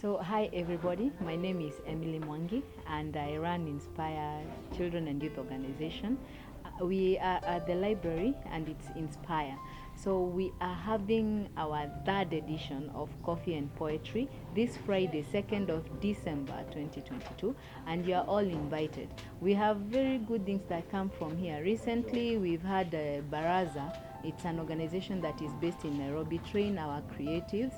So hi everybody, my name is Emily Mwangi and I run Inspire Children and Youth Organization. We are at the library and it's Inspire. So we are having our third edition of Coffee and Poetry this Friday, 2nd of December 2022, and you are all invited. We have very good things that come from here. Recently we've had Baraza. It's an organization that is based in Nairobi, train our creatives,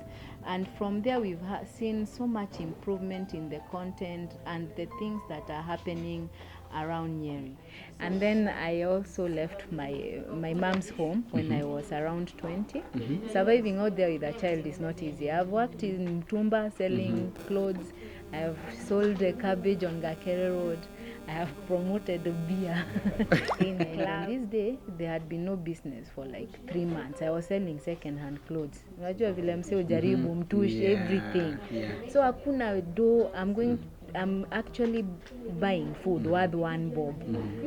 and from there we've seen so much improvement in the content and the things that are happening around Nyeri. And then I also left my mom's home when I was around 20. Surviving out there with a child is not easy. I've worked in Tumba selling clothes. I've sold cabbage on GATERO Road. I have promoted beer in club. This day, there had been no business for like 3 months. I was selling second-hand clothes. Unajua vile mse ujaribu mtushi, everything. So hakuna do. I'm actually buying food worth 1 bob.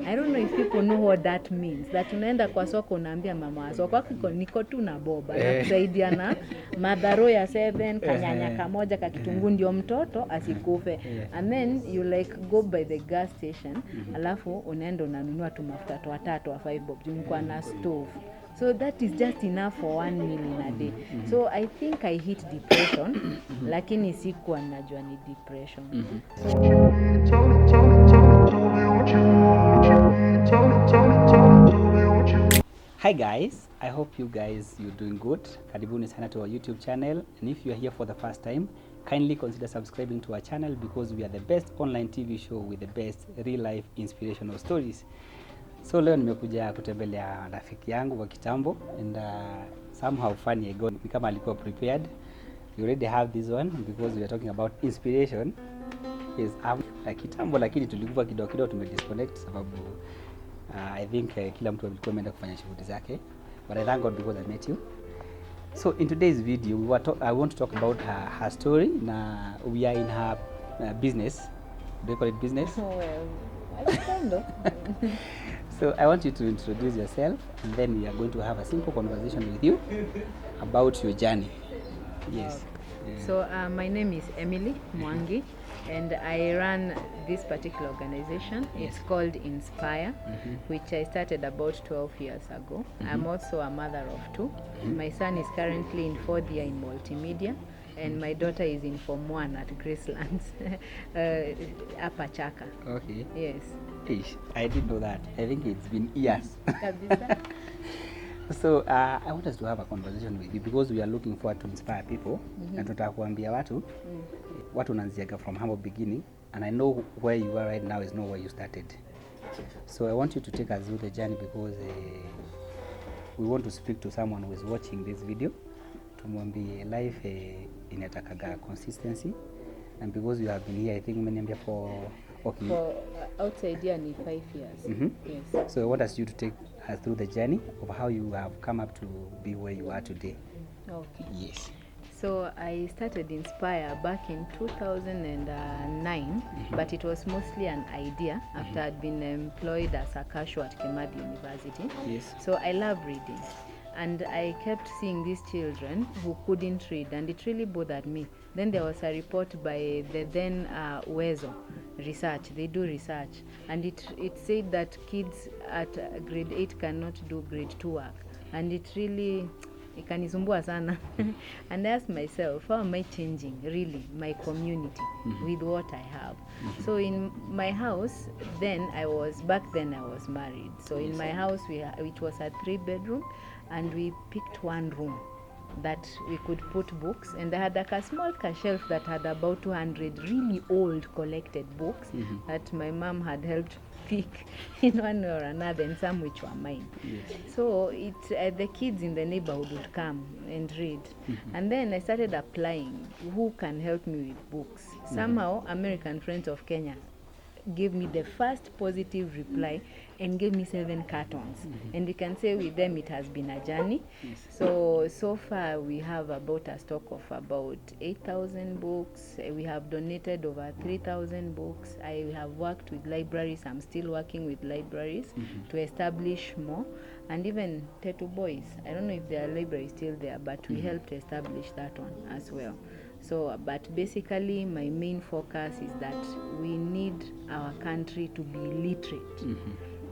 I don't know if people know what that means. That unaenda kwa soko unaambia mama wa soko niko tu na bob. Anakusaidia na madharo ya 7, kanyanya kamoja kakitunguu ndio mtoto asikufe. And then you like go by the gas station, alafu unaenda unanunua tu mafuta 3 wa 5 bob. Nilikuwa na stove. So that is just enough for 1 meal in a day. So I think I hit depression, lakini sikuwa najua ni depression. Hi guys, I hope you guys you're doing good. Karibuni sana to our YouTube channel, and if you are here for the first time, kindly consider subscribing to our channel because we are the best online TV show with the best real life inspirational stories. So leo nimekuja kutembelea rafiki yangu wa kitambo and somehow funny I got kama alikuwa prepared. You already have this one because we are talking about inspiration. Yes, kitambo lakini tulikuwa kidogo tumedisconnect sababu I think kila mtu alikuwa ameenda kufanya shughuli zake, but I thank God because I met you. So in today's video I want to talk about her story. Na we are in her business. Do you call it business? Well, I kind of. So I want you to introduce yourself and then we are going to have a simple conversation with you about your journey. Yes. So my name is Emily Mwangi and I run this particular organization. It's called Inspire, which I started about 12 years ago. I'm also a mother of 2. My son is currently in 4th year in multimedia and my daughter is in Form 1 at Gracelands, Upper Chaka. Okay. Yes. I didn't know that. I think it's been years. So I want us to have a conversation with you because we are looking forward to inspire people. Na tutaka kuambia watu unaanziaga from humble beginning, and I know where you are right now is not where you started. So I want you to take us through the journey because we want to speak to someone who is watching this video. Tumwambie life inatakaga consistency, and because you have been here I think umeniambia for outside here ni 5 years. Yes. So I want us you to take us through the journey of how you have come up to be where you are today. Okay. Yes. So I started Inspire back in 2009, but it was mostly an idea after I'd been employed as a cashier at Kimathi University. Yes. So I love reading. And I kept seeing these children who couldn't read, and it really bothered me. Then there was a report by the then Uwezo research. They do research, and it said that kids at grade 8 cannot do grade 2 work, and it really ikanisumbua sana. And I asked myself, how am I changing really my community with what I have? So in my house, back then I was married. So in my house it was a 3-bedroom, and we picked 1 room that we could put books, and I had like a small shelf that had about 200 really old collected books that my mom had helped pick in one way or another, and some which were mine. So the kids in the neighborhood would come and read, and then I started applying who can help me with books. Somehow American Friends of Kenya gave me the first positive reply and gave me 7 cartons. And you can say with them it has been a journey. So far we have about a stock of about 8,000 books. We have donated over 3,000 books. I have worked with libraries. I'm still working with libraries to establish more. And even Tetu Boys, I don't know if their library is still there, but we helped establish that one as well. So, but basically my main focus is that we need our country to be literate.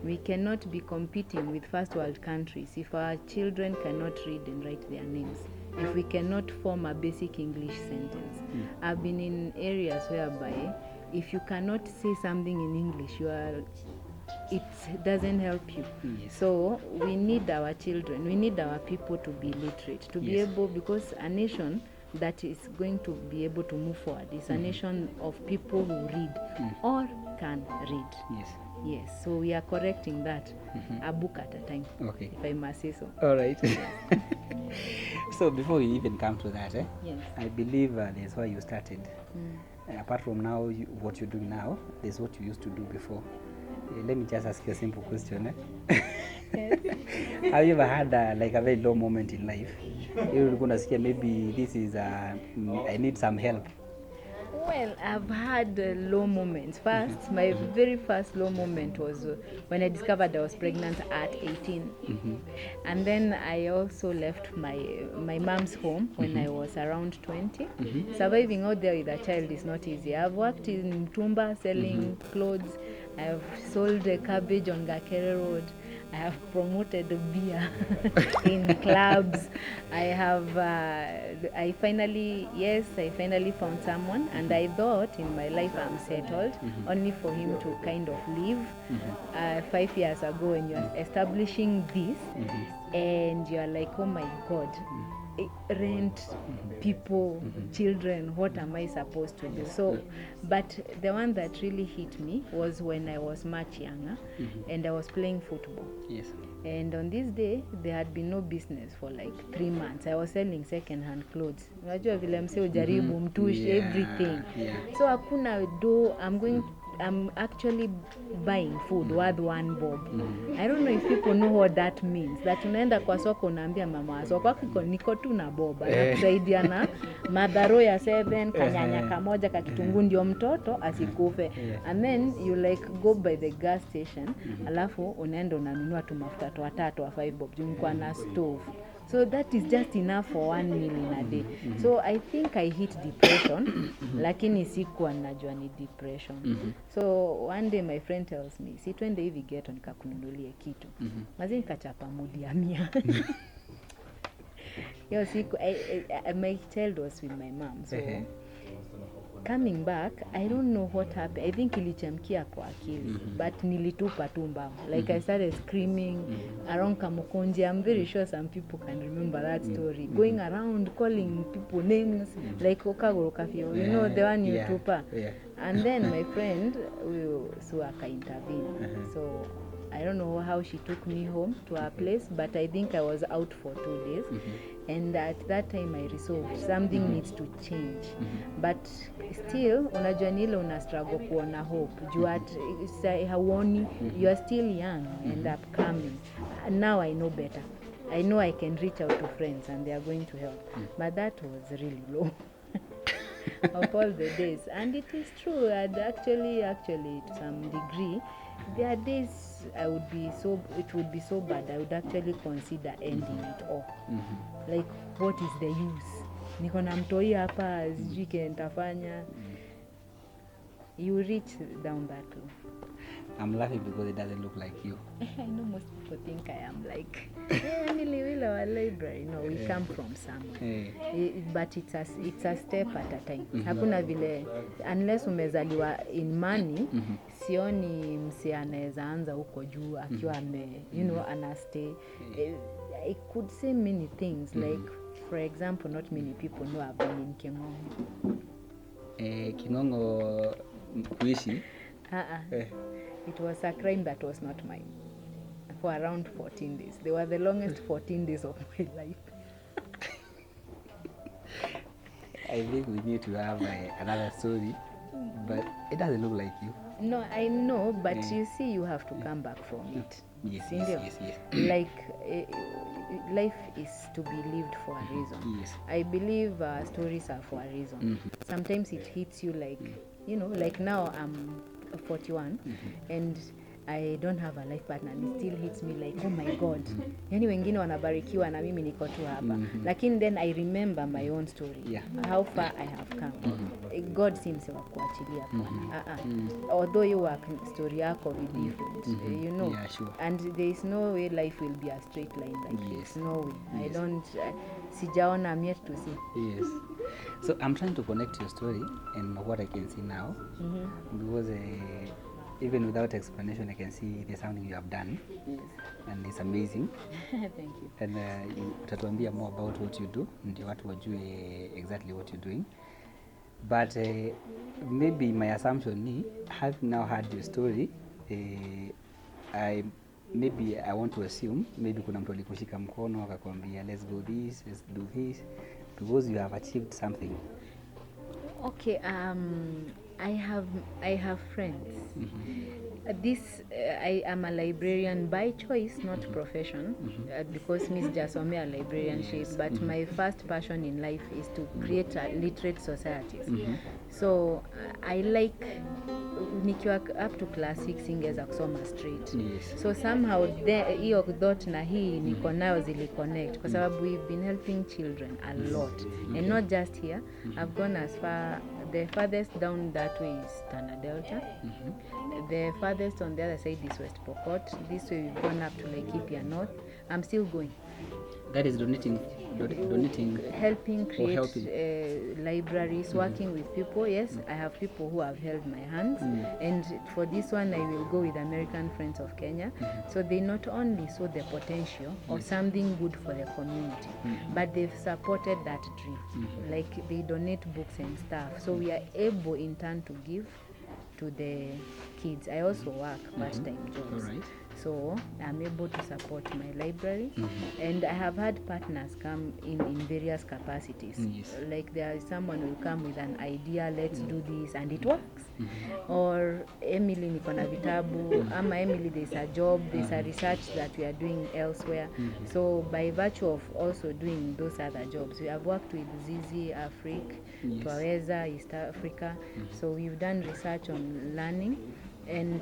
We cannot be competing with first world countries if our children cannot read and write their names, if we cannot form a basic English sentence. I've been in areas whereby if you cannot say something in English, it doesn't help you. So we need our children, we need our people to be literate, to be able, because a nation that is going to be able to move forward is a nation of people who read or can read. Yes, so we are correcting that, a book at a time, if I must say so. All right. So before we even come to that, Yes. I believe that's why you started. Apart from now, what you're doing now, there's what you used to do before. Let me just ask you a simple question. Yes. Have you ever had like a very low moment in life? You're gonna say maybe this is I need some help. Well, I've had low moments. First, my very first low moment was when I discovered I was pregnant at 18. And then I also left my mom's home when I was around 20. Surviving out there with a child is not easy. I've worked in Tumba selling clothes. I've sold cabbage on GATERO Road. I have promoted beer in clubs. I finally found someone, and I thought in my life I'm settled, only for him to kind of leave 5 years ago. When you're establishing this, and you're like, oh my God, rent, people, children, what am I supposed to do? So, but the one that really hit me was when I was much younger and I was playing football. Yes. And on this day, there had been no business for like 3 months. I was selling second-hand clothes. Unajua vile mse ujaribu mtushi, everything. So hakuna do, I'm actually buying food worth 1 bob. I don't know if people know what that means. That unaenda kwa soko unaambia mama wa soko niko tu na bob. Anakusaidia na madharo ya 7, kanyanya kamoja kakitunguu ndio mtoto asikufe. And then you like go by the gas station, alafu unaenda unanunua tu mafuta 3 wa 5 bob. Jumkuwa na stove. So that is just enough for 1 meal in a day. So I think I hit depression, lakini sikuwa najua ni depression. So one day my friend tells me, si twende hivi ghetto nikakununulie kitu. Mazi nikachapa mudi ya 100. Yo, siku, my child was with my mom. So coming back, I don't know what happened. I think ilichemkia kwa akili, but nilitupa tu mbao. Like I started screaming around Kamukonji. I'm very sure some people can remember that story. Going around calling people names like Okagoro Kafio, you know, the one you tupa. And then my friend, Suaka intervened. So I don't know how she took me home to her place, but I think I was out for 2 days. And at that time I resolved something needs to change. But still, unajua ni ile una struggle kuona hope. Hauoni, you are still young and upcoming. Now I know better. I know I can reach out to friends and they are going to help. But that was really low. Of all the days. And it is true, I'd actually to some degree, there are days it would be so bad, I would actually consider ending it all. Like, what is the use? Niko na mtoi hapa, sijui kile nitafanya. You reach down that low. I'm laughing because it doesn't look like you. I know most people think I am like, niliwila wa library. No, we come from somewhere. But it's a step at a time. Hakuna vile, unless umezaliwa in money, sioni mse anaweza anza huko juu akiwa ana stay. I could say many things, like, for example, not many people know I've been in Kingongo. Kingongo kuishi? It was a crime that was not mine. For around 14 days. They were the longest 14 days of my life. I think we need to have another story, but it doesn't look like you. No, I know, but you see, you have to come back from it. Yes. Like, life is to be lived for a reason. Yes. I believe stories are for a reason. Sometimes it hits you like, like now I'm 41, and I don't have a life partner, and it still hits me like, oh my God. Yani wengine wanabarikiwa na mimi niko tu hapa. Lakini then I remember my own story. How far I have come. God seems wa kuachilia kwa. Although you work story yako be different, you know. Yeah, sure. And there is no way life will be a straight line like this. No way. Yes. I don't sijaona, I'm yet to see. Yes. So I'm trying to connect your story and what I can see now, because even without explanation, I can see there's something you have done, and it's amazing. Thank you. And utatuambia more about what you do, ndio watu wajue exactly what you're doing. But maybe my assumption ni, having now heard your story, I want to assume maybe kuna mtu alikushika mkono akakwambia let's do this, because you have achieved something. Okay, I have friends. I am a librarian by choice, not profession, because Miss Jasomea librarianship, but my first passion in life is to create literate societies. So I like nikiwa up to class 6 ingeza kusoma straight. So somehow hiyo thought na hii niko nayo zili connect kwa sababu we've been helping children a lot, and not just here. I've gone as far, the farthest down that way is Tana Delta. The farthest on the other side is West Pokot. This way we've gone up to Laikipia North. I'm still going. That is donating, helping create libraries, working with people. Yes, I have people who have held my hands, and for this one I will go with American Friends of Kenya. So they not only saw the potential of something good for the community, but they've supported that dream. Like they donate books and stuff, so we are able in turn to give to the kids. I also work part-time jobs. All right. So I'm able to support my library, and I have had partners come in various capacities. Like there is someone who will come with an idea, let's do this, and it works. Or Emily niko na vitabu, ama Emily there's a job, there's a research that we are doing elsewhere. So by virtue of also doing those other jobs, we have worked with Zizi, Africa, Twaweza, East Africa. So we've done research on learning, and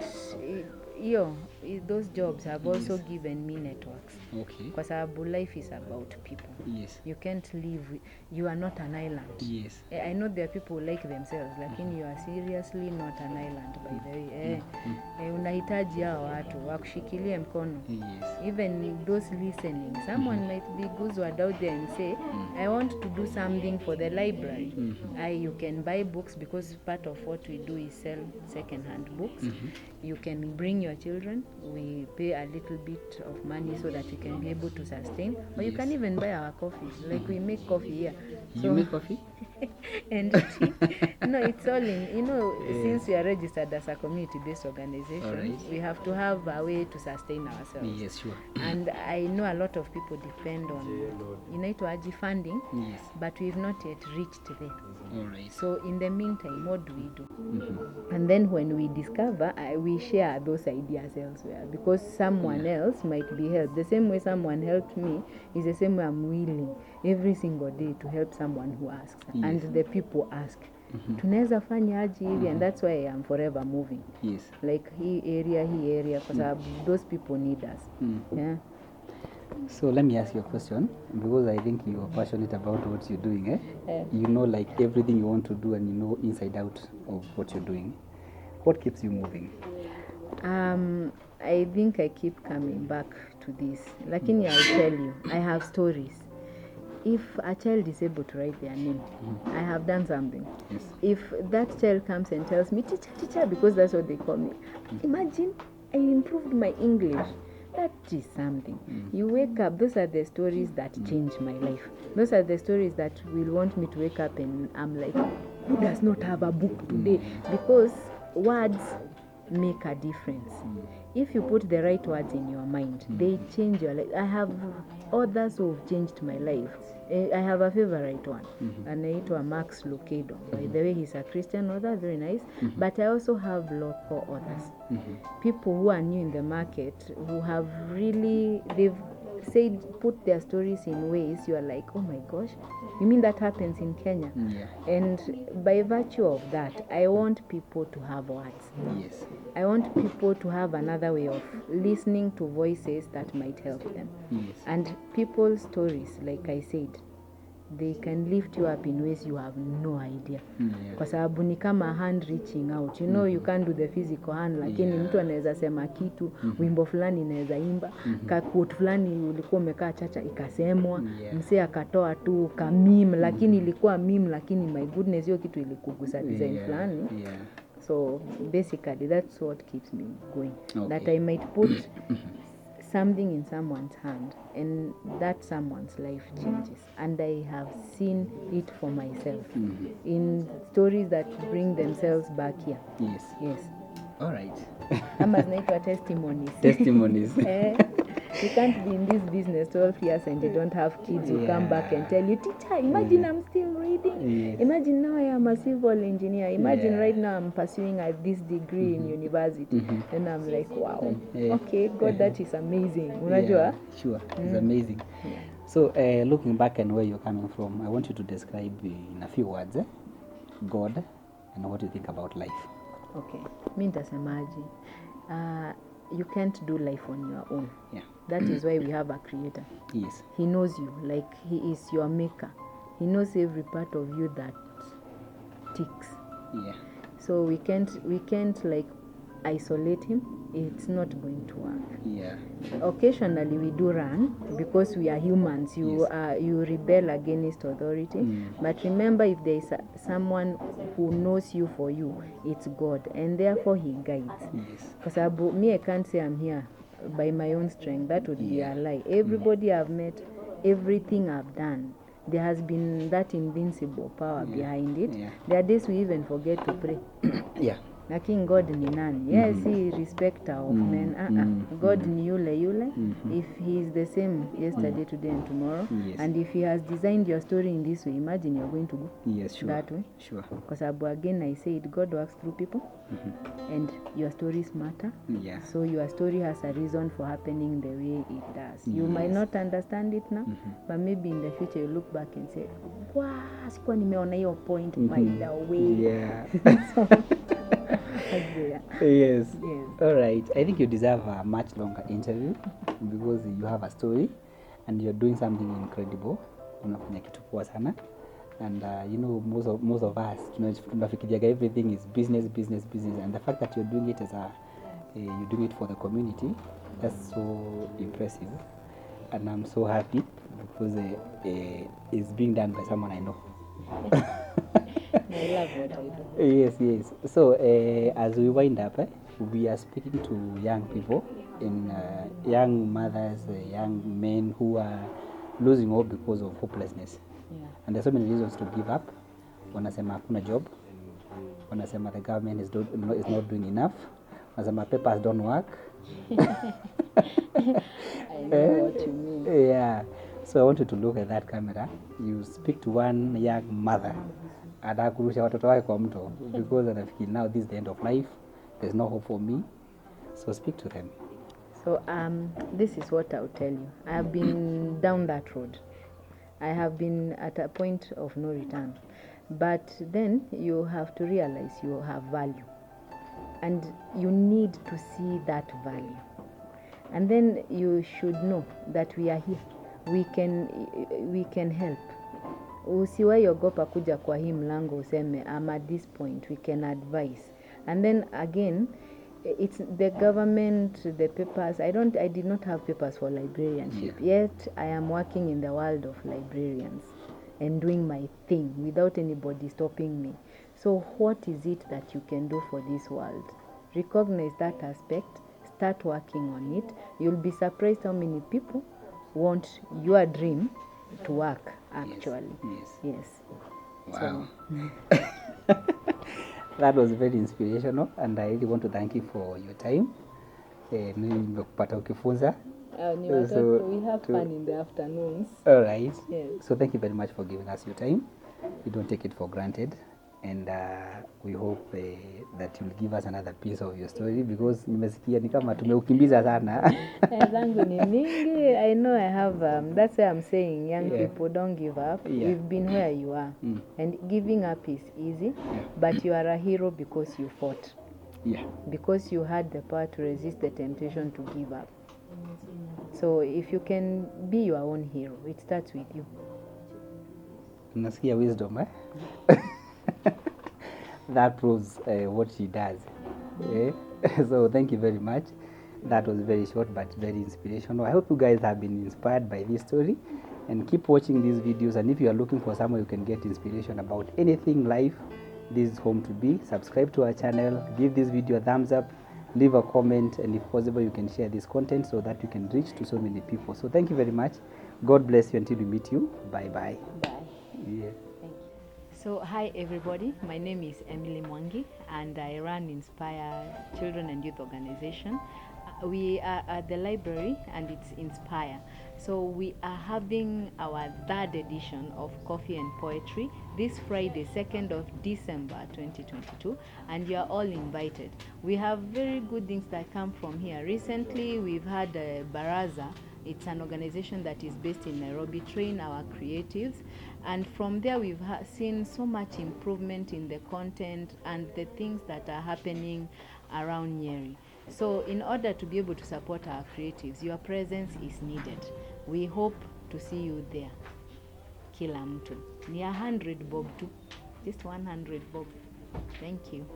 those jobs have also given me networks. Okay. Kwa sababu life is about people. You can't live, you are not an island. I know there are people who like themselves, lakini you are seriously not an island by the way. Unahitaji hao watu wakushikilie mkono. Even those listening, someone might be Guzwad out there and say, I want to do something for the library. You can buy books, because part of what we do is sell second-hand books. You can bring your children, we pay a little bit of money so that we can be able to sustain, or you can even buy our coffee, like we make coffee here. You make coffee? And no, it's all in, since we are registered as a community-based organization, we have to have a way to sustain ourselves. Yes, sure. And I know a lot of people depend on funding, but we've not yet reached there. All right. So in the meantime, what do we do? And then when we discover, we share those ideas elsewhere, because someone else might be helped. The same way someone helped me is the same way I'm willing every single day to help someone who asks. And the people ask, tunaweza fanya aje hivi, and that's why I'm forever moving. Like hii area, because those people need us. So let me ask you a question, because I think you are passionate about what you're doing. You know, like everything you want to do, and you know inside out of what you're doing. What keeps you moving? I think I keep coming back to this. Lakini I'll tell you, I have stories. If a child is able to write their name, I have done something. If that child comes and tells me, teacher, because that's what they call me, imagine I improved my English. That is something. You wake up, those are the stories that change my life. Those are the stories that will want me to wake up and I'm like, who does not have a book today? Because words make a difference. If you put the right words in your mind, they change your life. I have others who have changed my life. I have a favorite one, anaitwa Max Lucado. By the way, he's a Christian author, very nice. But I also have local authors, people who are new in the market, who have really, said put their stories in ways you are like, oh my gosh, you mean that happens in Kenya? Yeah. And by virtue of that, I want people to have words. Yes. I want people to have another way of listening to voices that might help them. Yes. And people's stories, like I said, they can lift you up in ways you have no idea. Yeah. Kwa sababu ni kama hand reaching out. You know, you can't do the physical hand, lakini mtu anaweza sema kitu, wimbo fulani inaweza imba, quote fulani ulikuwa umekaa chacha ikasemwa, msee akatoa tu kamim, lakini ilikuwa meme, lakini my goodness, hiyo kitu ilikugusa design fulani. So basically that's what keeps me going. Okay. That I might put something in someone's hand and that someone's life changes, and I have seen it for myself in stories that bring themselves back here. Yes. All right. Ama zinaitwa testimonies. Testimonies. You can't be in this business 12 years and you don't have kids who come back and tell you, teacher, imagine I'm still reading. Imagine now I am a civil engineer. Imagine right now I'm pursuing this degree in university. And I'm like, wow. Okay, God, that is amazing. Unajua? Sure, it's amazing. So, looking back and where you're coming from, I want you to describe in a few words God and what you think about life. Okay. Mi nitasemaje? You can't do life on your own. Yeah. That is why we have a creator. Yes. He knows you like he is your maker. He knows every part of you that ticks. Yeah. So we can't like isolate him. It's not going to work. Yeah. Occasionally we do run because we are humans. You rebel against authority. But remember, if there is someone who knows you for you, it's God, and therefore he guides. Yes. Because me, I can't say I'm here by my own strength. That would be a lie. Everybody I've met, everything I've done, there has been that invincible power behind it. There are days we even forget to pray. Lakini God ni nani? Yes, he is respecter of men. God ni yule. If he is the same yesterday, today and tomorrow, and if he has designed your story in this way, imagine you're going to go that way. Sure. Because again, I said God works through people, and your stories matter. So your story has a reason for happening the way it does. You might not understand it now, but maybe in the future you look back and say, wow, sikuwa nimeona hiyo point by the way. So, yes. All right. I think you deserve a much longer interview because you have a story and you're doing something incredible. Unafanya kitu poa sana. And you know, most of us tunafikiriaga everything is business, and the fact that you're doing it as you're doing it for the community, that's so impressive. And I'm so happy because it's being done by someone I know. I love what I do. Yes. So as we wind up, we are speaking to young people, young mothers, young men who are losing hope because of hopelessness. And there's so many reasons to give up. Wanasema hakuna job. Wanasema the government is not doing enough. Wanasema papers don't work. I know what you mean. Yeah. So I want you to look at that camera. You speak to one young mother. Atakurusha watoto wake kwa mto because anafikiri now this is the end of life. There's no hope for me. So speak to them. So this is what I'll tell you. I have been down that road. I have been at a point of no return. But then you have to realize you have value. And you need to see that value. And then you should know that we are here. We can help. Usiwahi ogopa kuja kwa hii mlango useme I'm at this point, we can advise. And then again, it's the government, the papers. I did not have papers for librarianship. Yet I am working in the world of librarians and doing my thing without anybody stopping me. So what is it that you can do for this world? Recognize that aspect, start working on it. You'll be surprised how many people want your dream to work actually. Yes. Wow. So, that was very inspirational and I really want to thank you for your time. Nimekupata ukifunza. We have fun in the afternoons. All right. Yes. So thank you very much for giving us your time. We don't take it for granted. and we hope that you'll give us another piece of your story because nimesikia ni kama tumeukimbiza sana. Zangu ni mingi. I know I have, that's why I'm saying young Yeah. people don't give up. Yeah. We've been where you are. And giving up is easy, but you are a hero because you fought. Yeah. Because you had the power to resist the temptation to give up. So if you can be your own hero, it starts with you. Nasikia wisdom, eh? That proves what she does. So thank you very much. That was very short but very inspirational. I hope you guys have been inspired by this story and keep watching these videos. And if you are looking for someone you can get inspiration about anything life, this is home to be. Subscribe to our channel, give this video a thumbs up, leave a comment, and if possible you can share this content so that you can reach to so many people. So thank you very much. God bless you until we meet you. Bye bye. Bye. Yeah. Thank you. So hi everybody, my name is Emily Mwangi and I run Inspire Children and Youth Organization. We are at the library and it's Inspire. So we are having our third edition of Coffee and Poetry this Friday, 2nd of December 2022, and you are all invited. We have very good things that come from here. Recently we've had Baraza. It's an organization that is based in Nairobi, train our creatives, and from there we've seen so much improvement in the content and the things that are happening around Nyeri. So in order to be able to support our creatives, your presence is needed. We hope to see you there. Kila mtu. Ni 100 bob tu. Just 100 bob. Thank you.